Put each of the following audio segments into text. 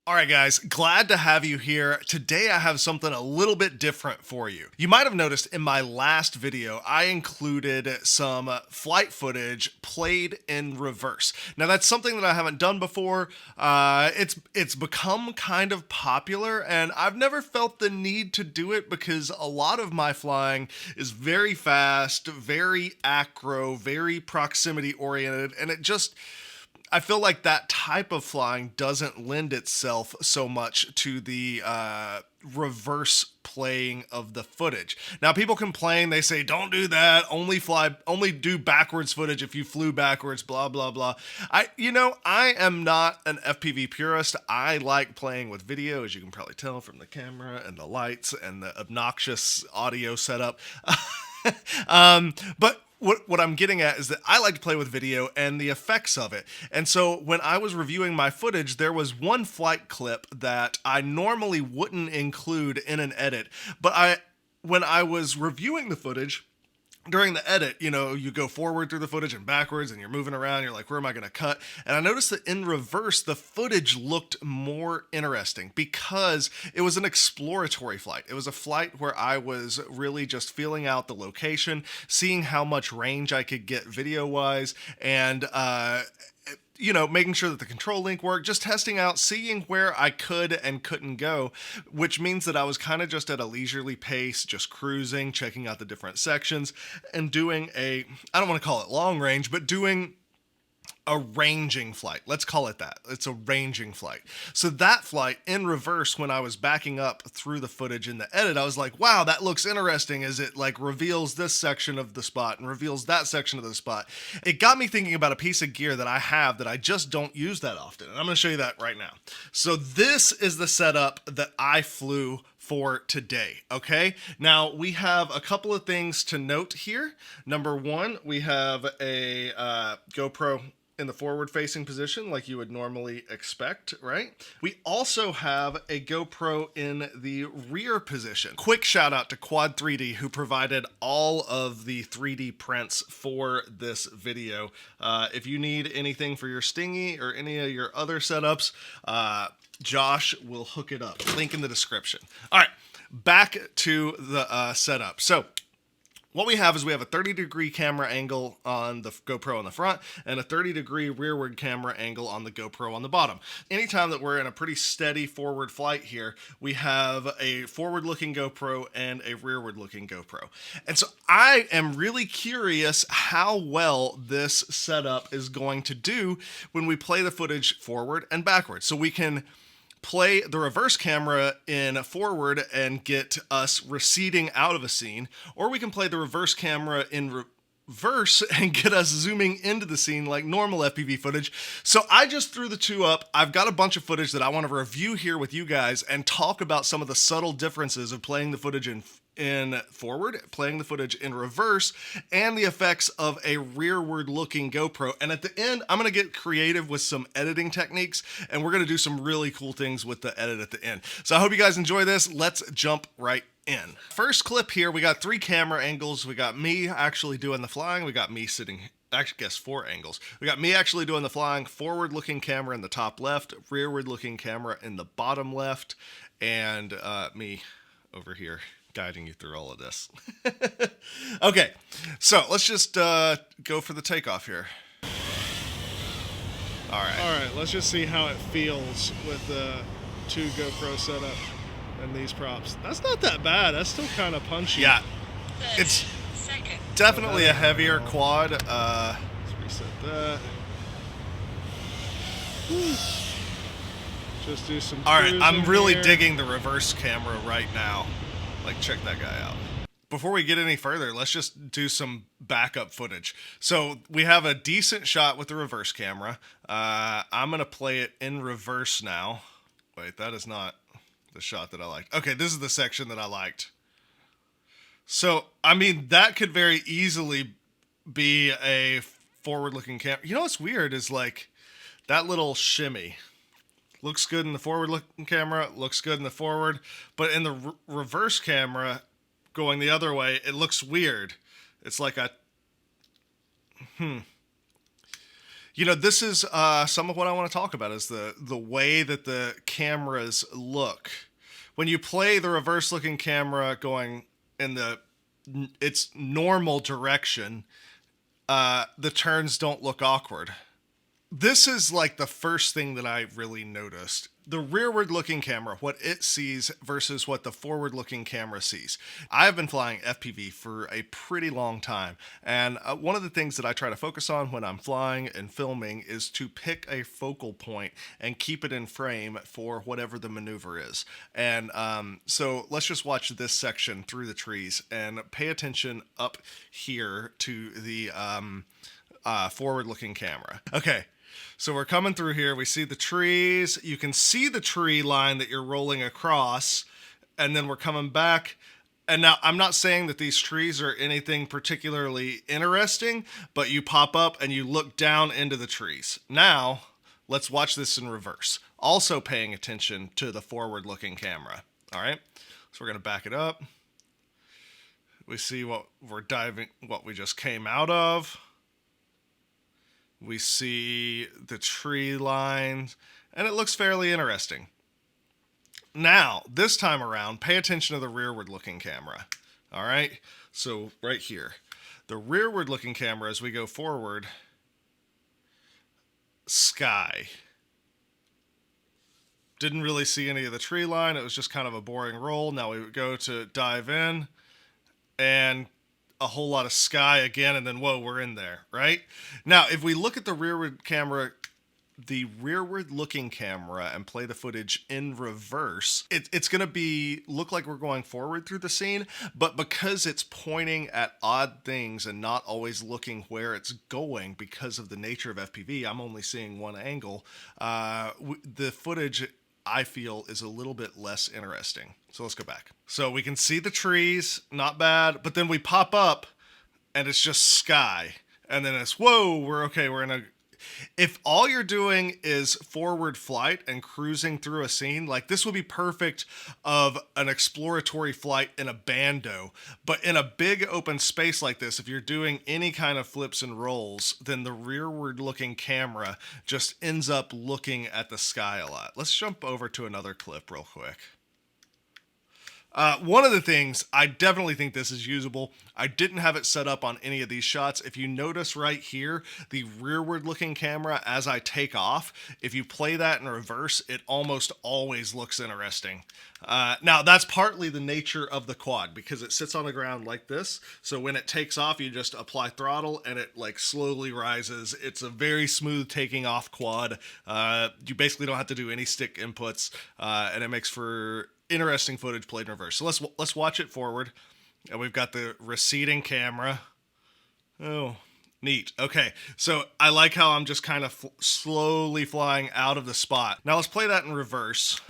Alright guys, glad to have you here. Today I have something a little bit different for you. You might have noticed in my last video, I included some flight footage played in reverse. Now that's something that I haven't done before. It's become kind of popular and I've never felt the need to do it because a lot of my flying is very fast, very acro, very proximity oriented, and I feel like that type of flying doesn't lend itself so much to the reverse playing of the footage. Now people complain, they say don't do that, only do backwards footage if you flew backwards, blah blah blah. I am not an FPV purist. I like playing with video, as you can probably tell from the camera and the lights and the obnoxious audio setup. But what I'm getting at is that I like to play with video and the effects of it. And so when I was reviewing my footage, there was one flight clip that I normally wouldn't include in an edit. But when I was reviewing the footage, during the edit, you go forward through the footage and backwards and you're moving around. You're like, where am I going to cut? And I noticed that in reverse, the footage looked more interesting because it was an exploratory flight. It was a flight where I was really just feeling out the location, seeing how much range I could get video wise, and making sure that the control link worked, just testing out, seeing where I could and couldn't go, which means that I was kind of just at a leisurely pace, just cruising, checking out the different sections, and doing I don't want to call it long range, but doing a ranging flight. Let's call it that. It's a ranging flight. So that flight in reverse, when I was backing up through the footage in the edit, I was like, wow, that looks interesting as it like reveals this section of the spot and reveals that section of the spot. It got me thinking about a piece of gear that I have that I just don't use that often. And I'm going to show you that right now. So this is the setup that I flew for today. Okay, now we have a couple of things to note here. Number one, we have a GoPro in the forward facing position like you would normally expect, right? We also have a GoPro in the rear position. Quick shout out to Quad 3D who provided all of the 3D prints for this video. If you need anything for your Stingy or any of your other setups, Josh will hook it up. Link in the description. All right, back to the setup. So what we have is we have a 30-degree camera angle on the GoPro on the front and a 30-degree rearward camera angle on the GoPro on the bottom. Anytime that we're in a pretty steady forward flight here, we have a forward-looking GoPro and a rearward-looking GoPro. And so I am really curious how well this setup is going to do when we play the footage forward and backwards. So we can play the reverse camera in forward and get us receding out of a scene, or we can play the reverse camera in reverse and get us zooming into the scene like normal FPV footage. So I just threw the two up. I've got a bunch of footage that I want to review here with you guys and talk about some of the subtle differences of playing the footage in forward, playing the footage in reverse, and the effects of a rearward looking GoPro. And at the end, I'm going to get creative with some editing techniques, and we're going to do some really cool things with the edit at the end. So I hope you guys enjoy this. Let's jump right in. First clip here, we got 3 camera angles. We got me actually doing the flying. We got me sitting, actually guess 4 angles. We got me actually doing the flying, forward looking camera in the top left, rearward looking camera in the bottom left, and me over here guiding you through all of this. Okay, so let's just go for the takeoff here. All right, let's just see how it feels with the 2 GoPro setup and these props. That's not that bad. That's still kind of punchy. Yeah, it's definitely a heavier quad. Let's reset that. Just do some. All right, I'm really digging the reverse camera right now. Like, check that guy out. Before we get any further, let's just do some backup footage. So we have a decent shot with the reverse camera. I'm going to play it in reverse now. Wait, that is not the shot that I liked. Okay, this is the section that I liked. So, I mean, that could very easily be a forward-looking camera. You know what's weird is, like, that little shimmy. Looks good in the forward-looking camera, looks good in the forward, but in the reverse camera, going the other way, it looks weird. It's like a, This is some of what I want to talk about is the way that the cameras look. When you play the reverse looking camera going in its normal direction, the turns don't look awkward. This is like the first thing that I really noticed. The rearward looking camera, what it sees versus what the forward looking camera sees. I've been flying FPV for a pretty long time, and one of the things that I try to focus on when I'm flying and filming is to pick a focal point and keep it in frame for whatever the maneuver is. And so let's just watch this section through the trees and pay attention up here to the forward looking camera. Okay. So we're coming through here. We see the trees. You can see the tree line that you're rolling across. And then we're coming back. And now I'm not saying that these trees are anything particularly interesting, but you pop up and you look down into the trees. Now, let's watch this in reverse. Also paying attention to the forward-looking camera. All right? So we're going to back it up. We see what we just came out of. We see the tree lines, and it looks fairly interesting. Now, this time around, pay attention to the rearward looking camera. All right? So right here, the rearward looking camera as we go forward, sky. Didn't really see any of the tree line. It was just kind of a boring roll. Now we go to dive in, and a whole lot of sky again, and then whoa, we're in there, right? Now, if we look at the rearward looking camera and play the footage in reverse, it's going to look like we're going forward through the scene, but because it's pointing at odd things and not always looking where it's going because of the nature of FPV, I'm only seeing one angle. The footage, I feel, is a little bit less interesting. So let's go back. So we can see the trees, not bad, but then we pop up and it's just sky. And then it's, whoa, we're in a... If all you're doing is forward flight and cruising through a scene, like this would be perfect of an exploratory flight in a bando. But in a big open space like this, if you're doing any kind of flips and rolls, then the rearward looking camera just ends up looking at the sky a lot. Let's jump over to another clip real quick. One of the things, I definitely think this is usable. I didn't have it set up on any of these shots. If you notice right here, the rearward looking camera as I take off, if you play that in reverse, it almost always looks interesting. Now, that's partly the nature of the quad because it sits on the ground like this. So when it takes off, you just apply throttle and it like slowly rises. It's a very smooth taking off quad. You basically don't have to do any stick inputs, and it makes for interesting footage played in reverse. So let's watch it forward. And we've got the receding camera. Oh, neat. Okay, so I like how I'm just kind of slowly flying out of the spot. Now let's play that in reverse.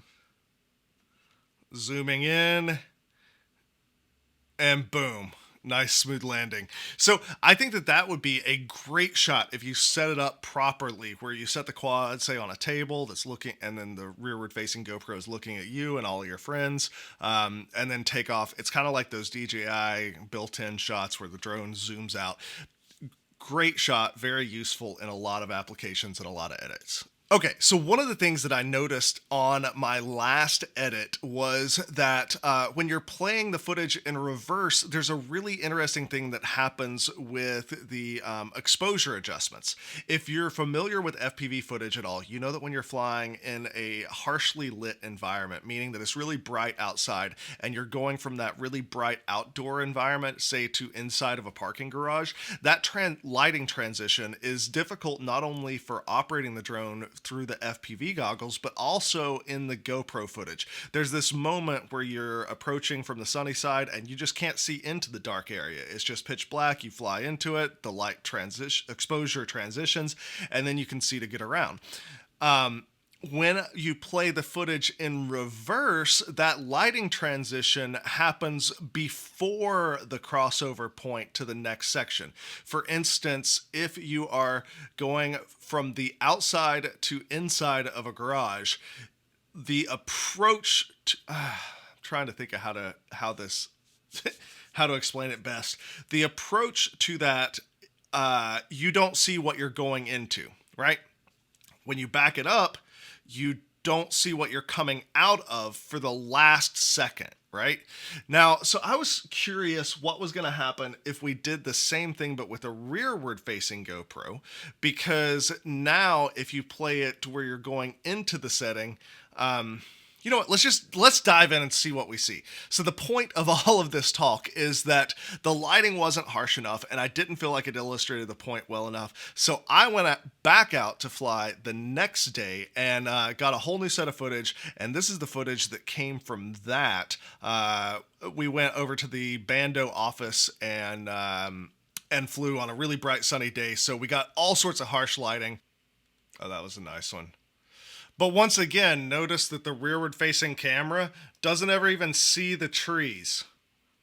Zooming in. And boom. Nice smooth landing. So I think that would be a great shot if you set it up properly, where you set the quad, say, on a table that's looking, and then the rearward facing GoPro is looking at you and all of your friends, and then take off. It's kind of like those DJI built-in shots where the drone zooms out. Great shot, very useful in a lot of applications and a lot of edits. Okay, so one of the things that I noticed on my last edit was that when you're playing the footage in reverse, there's a really interesting thing that happens with the exposure adjustments. If you're familiar with FPV footage at all, you know that when you're flying in a harshly lit environment, meaning that it's really bright outside, and you're going from that really bright outdoor environment, say, to inside of a parking garage, that lighting transition is difficult not only for operating the drone through the FPV goggles, but also in the GoPro footage. There's this moment where you're approaching from the sunny side and you just can't see into the dark area. It's just pitch black. You fly into it, the light exposure transitions, and then you can see to get around. When you play the footage in reverse, that lighting transition happens before the crossover point to the next section. For instance, if you are going from the outside to inside of a garage, the approach to, I'm trying to think of how to explain it best. The approach to that, you don't see what you're going into. right? When you back it up, you don't see what you're coming out of for the last second, right? Now, so I was curious what was going to happen if we did the same thing but with a rearward facing GoPro, because now if you play it to where you're going into the setting, you know what, let's dive in and see what we see. So the point of all of this talk is that the lighting wasn't harsh enough and I didn't feel like it illustrated the point well enough. So I went back out to fly the next day and got a whole new set of footage, and this is the footage that came from that. We went over to the Bando office and flew on a really bright sunny day, so we got all sorts of harsh lighting. Oh, that was a nice one. But once again, notice that the rearward-facing camera doesn't ever even see the trees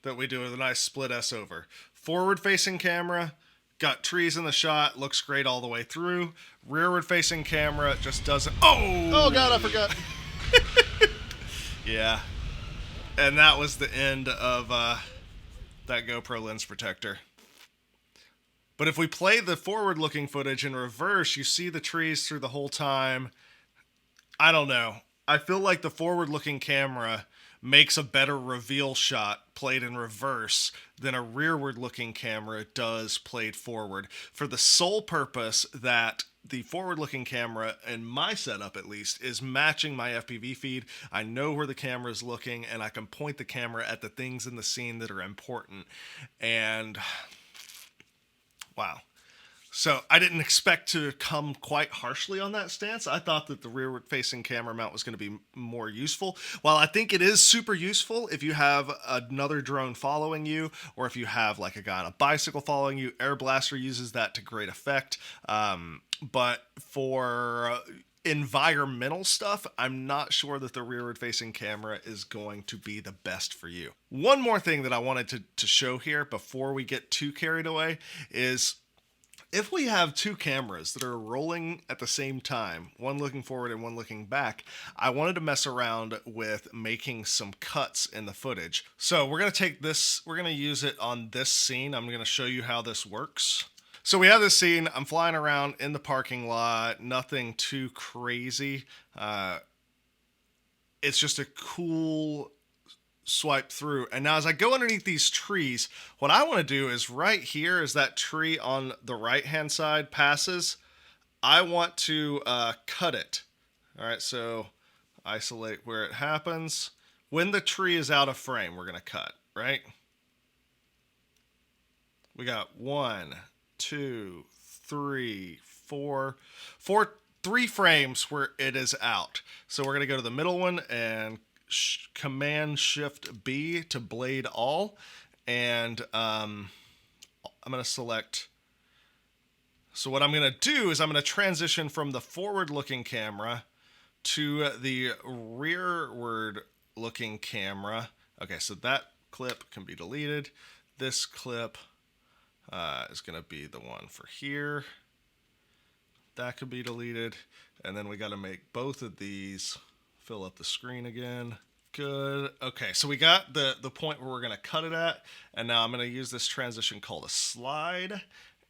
that we do with a nice split S over. Forward-facing camera, got trees in the shot, looks great all the way through. Rearward-facing camera just doesn't... Oh God, I forgot. Yeah. And that was the end of that GoPro lens protector. But if we play the forward-looking footage in reverse, you see the trees through the whole time. I don't know. I feel like the forward-looking camera makes a better reveal shot played in reverse than a rearward-looking camera does played forward, for the sole purpose that the forward-looking camera, in my setup at least, is matching my FPV feed. I know where the camera is looking, and I can point the camera at the things in the scene that are important. And wow. So I didn't expect to come quite harshly on that stance. I thought that the rearward-facing camera mount was going to be more useful. While I think it is super useful if you have another drone following you, or if you have like a guy on a bicycle following you, Air Blaster uses that to great effect. But for environmental stuff, I'm not sure that the rearward-facing camera is going to be the best for you. One more thing that I wanted to show here before we get too carried away is, if we have two cameras that are rolling at the same time, one looking forward and one looking back, I wanted to mess around with making some cuts in the footage. So we're going to take this, we're going to use it on this scene. I'm going to show you how this works. So we have this scene, I'm flying around in the parking lot, nothing too crazy. It's just a cool swipe through. And now as I go underneath these trees, what I want to do is right here, as that tree on the right hand side passes, I want to cut it. All right, so isolate where it happens. When the tree is out of frame, we're going to cut, right? We got 1, 2, 3, 4, 3 frames where it is out. So we're going to go to the middle one and Command Shift B to blade all, and I'm going to select. So what I'm going to do is I'm going to transition from the forward looking camera to the rearward looking camera. Okay, so that clip can be deleted. This clip is going to be the one for here. That could be deleted, and then we got to make both of these fill up the screen again. Good. Okay, so we got the point where we're going to cut it at, and now I'm going to use this transition called a slide,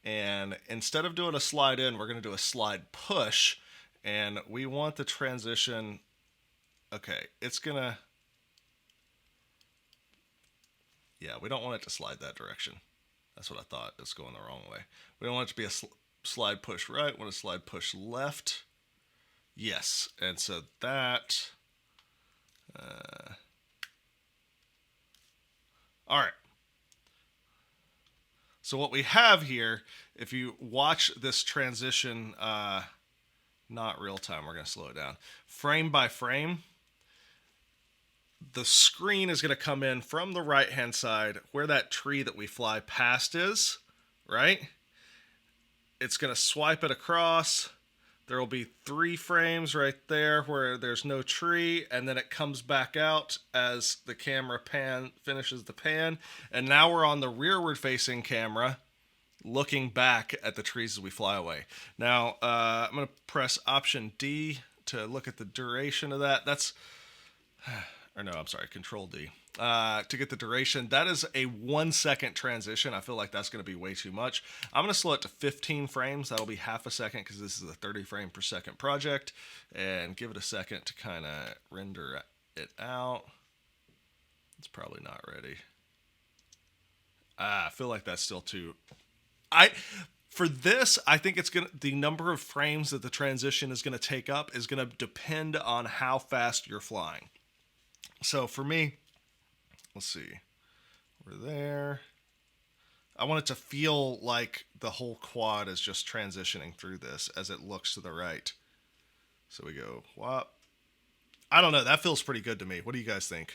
and instead of doing a slide in, we're going to do a slide push, and we want the transition, okay, it's going to, yeah, we don't want it to slide that direction. That's what I thought. It's going the wrong way. We don't want it to be a slide push right, we want a slide push left. Yes, and so that, all right. So what we have here, if you watch this transition, not real time, we're going to slow it down. Frame by frame, the screen is going to come in from the right-hand side where that tree that we fly past is, right? It's going to swipe it across. There will be 3 frames right there where there's no tree, and then it comes back out as the camera finishes the pan. And now we're on the rearward facing camera looking back at the trees as we fly away. Now, I'm going to press Option D to look at the duration of that. or no, I'm sorry, Control D, to get the duration. That is a 1 second transition. I feel like that's going to be way too much. I'm going to slow it to 15 frames. That'll be half a second because this is a 30 frame per second project, and give it a second to kind of render it out. It's probably not ready. I feel like that's still too... For this, I think it's the number of frames that the transition is going to take up is going to depend on how fast you're flying. So for me, let's see, we're there. I want it to feel like the whole quad is just transitioning through this as it looks to the right. So we go, whop. I don't know, that feels pretty good to me. What do you guys think?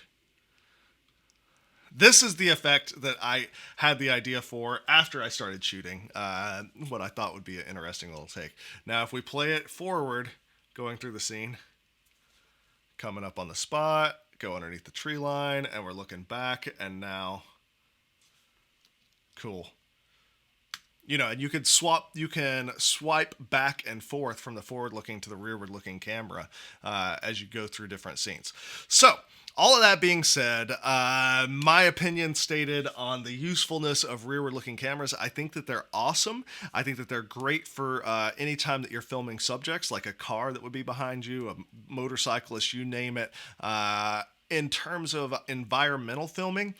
This is the effect that I had the idea for after I started shooting, what I thought would be an interesting little take. Now, if we play it forward, going through the scene, coming up on the spot, go underneath the tree line, and we're looking back, and now, cool. You know, and you can swipe back and forth from the forward-looking to the rearward-looking camera as you go through different scenes. So, all of that being said, my opinion stated on the usefulness of rearward-looking cameras, I think that they're awesome. I think that they're great for any time that you're filming subjects, like a car that would be behind you, a motorcyclist, you name it. In terms of environmental filming,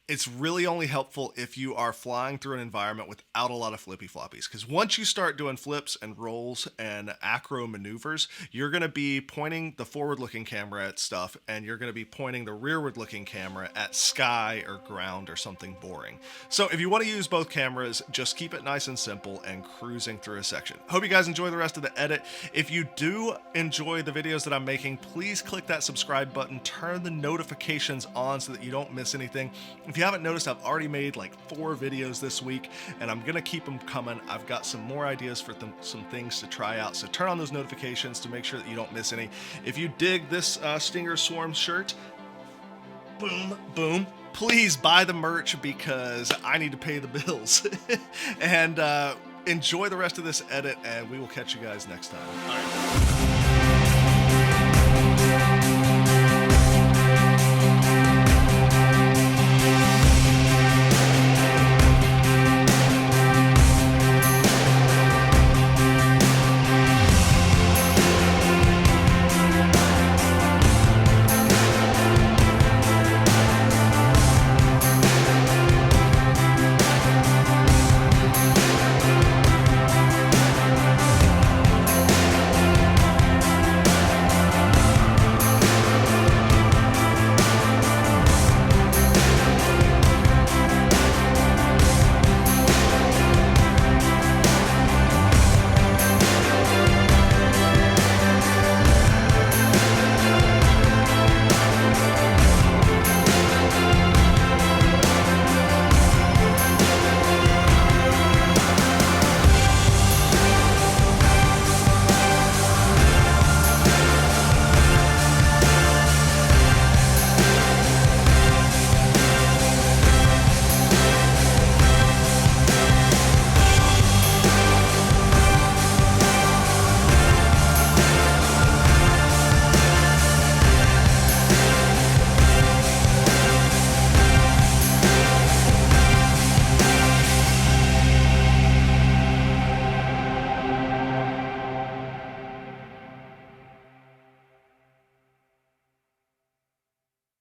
it's really only helpful if you are flying through an environment without a lot of flippy floppies. Because once you start doing flips and rolls and acro maneuvers, you're going to be pointing the forward-looking camera at stuff, and you're going to be pointing the rearward-looking camera at sky or ground or something boring. So if you want to use both cameras, just keep it nice and simple and cruising through a section. Hope you guys enjoy the rest of the edit. If you do enjoy the videos that I'm making, please click that subscribe button, turn the notifications on so that you don't miss anything. If you haven't noticed, I've already made like 4 videos this week, and I'm going to keep them coming. I've got some more ideas for some things to try out, so turn on those notifications to make sure that you don't miss any. If you dig this Stinger Swarm shirt, boom, boom, please buy the merch because I need to pay the bills. And enjoy the rest of this edit, and we will catch you guys next time. All right.